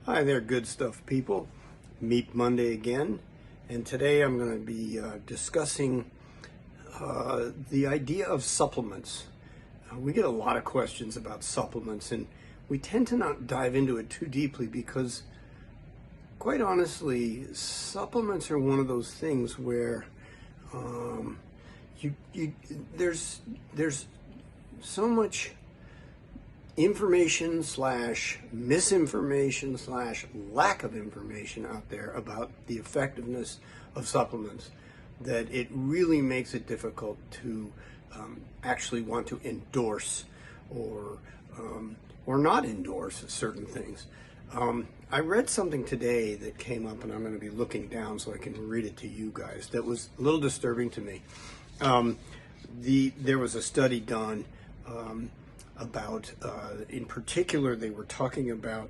Hi there, good stuff people. Meat Monday again, and today I'm going to be discussing the idea of supplements. We get a lot of questions about supplements, and we tend to not dive into it too deeply because, quite honestly, supplements are one of those things where there's so much information slash misinformation slash lack of information out there about the effectiveness of supplements that it really makes it difficult to actually want to endorse or not endorse certain things. I read something today that came up, and I'm going to be looking down so I can read it to you guys, that was a little disturbing to me. There was a study done about, in particular, they were talking about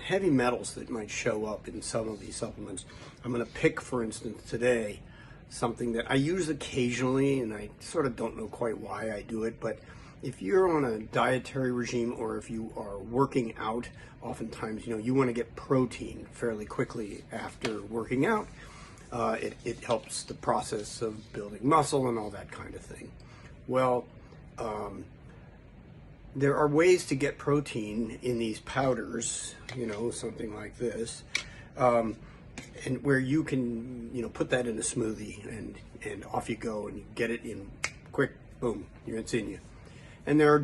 heavy metals that might show up in some of these supplements. I'm going to pick, for instance, today, something that I use occasionally, and I sort of don't know quite why I do it, but if you're on a dietary regime or if you are working out, oftentimes, you want to get protein fairly quickly after working out. It helps the process of building muscle and all that kind of thing. Well, there are ways to get protein in these powders, something like this, and where you can, put that in a smoothie and off you go and you get it in quick, boom, it's in you. And there are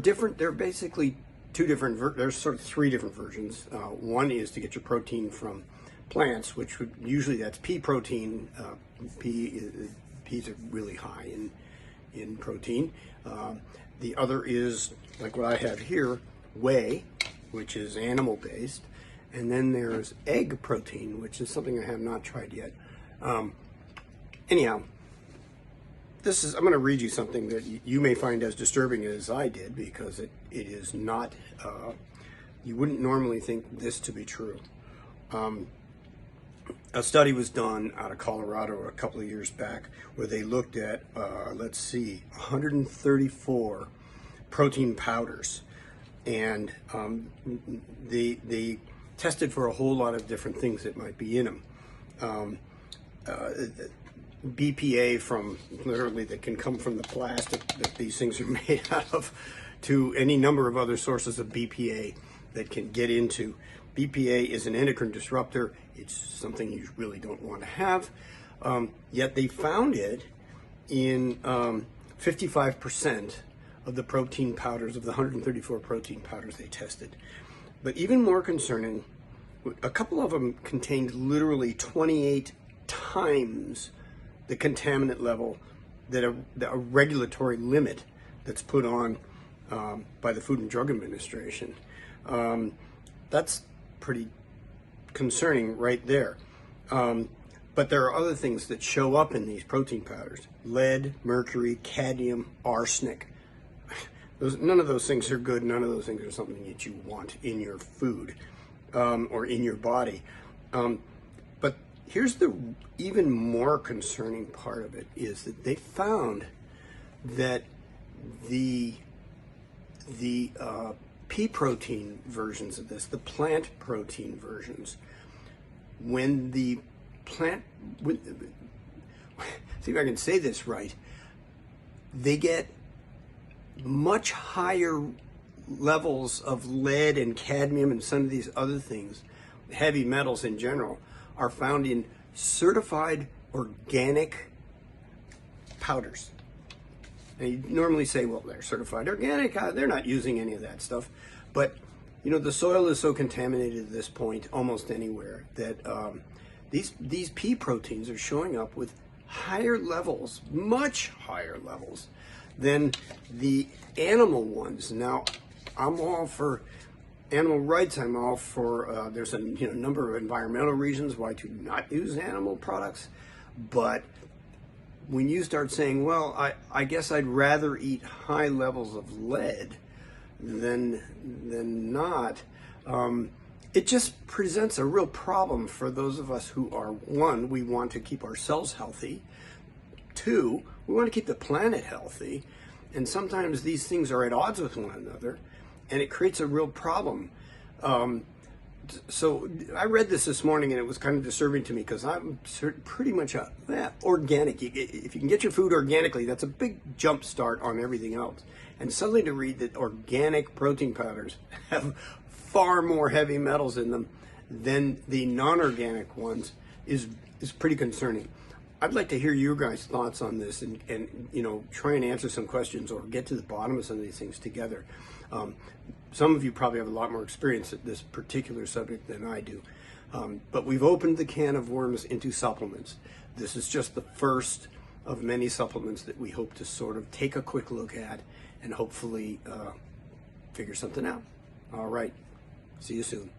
basically there's sort of three different versions. One is to get your protein from plants, which usually that's pea protein. Peas are really high in protein. The other is, like what I have here, whey, which is animal-based. And then there's egg protein, which is something I have not tried yet. Anyhow, I'm going to read you something that you may find as disturbing as I did, because it is not, you wouldn't normally think this to be true. A study was done out of Colorado a couple of years back where they looked at, 134 protein powders, and they tested for a whole lot of different things that might be in them. BPA that can come from the plastic that these things are made out of, to any number of other sources of BPA that can get into. BPA is an endocrine disruptor. It's something you really don't want to have. Yet they found it in 55% of the protein powders, of the 134 protein powders they tested. But even more concerning, a couple of them contained literally 28 times the contaminant level that a regulatory limit that's put on by the Food and Drug Administration. That's pretty concerning right there. But there are other things that show up in these protein powders: lead, mercury, cadmium, arsenic. None of those things are good. None of those things are something that you want in your food or in your body. But here's the even more concerning part of it, is that they found that the pea protein versions of this, the plant protein versions, when the plant, see if I can say this right, they get much higher levels of lead and cadmium and some of these other things, heavy metals in general, are found in certified organic powders. Now, you normally say, well, they're certified organic, they're not using any of that stuff. But, the soil is so contaminated at this point, almost anywhere, that these pea proteins are showing up with higher levels, much higher levels, than the animal ones. Now, I'm all for animal rights. I'm all for, there's a number of environmental reasons why to not use animal products. But when you start saying, well, I guess I'd rather eat high levels of lead than not, it just presents a real problem for those of us who are, one, we want to keep ourselves healthy. Two, we want to keep the planet healthy. And sometimes these things are at odds with one another, and it creates a real problem. So I read this morning, and it was kind of disturbing to me because I'm pretty much organic. If you can get your food organically, that's a big jump start on everything else. And suddenly to read that organic protein powders have far more heavy metals in them than the non-organic ones is pretty concerning. I'd like to hear your guys' thoughts on this, and try and answer some questions or get to the bottom of some of these things together. Some of you probably have a lot more experience at this particular subject than I do. But we've opened the can of worms into supplements. This is just the first of many supplements that we hope to sort of take a quick look at and hopefully figure something out. All right. See you soon.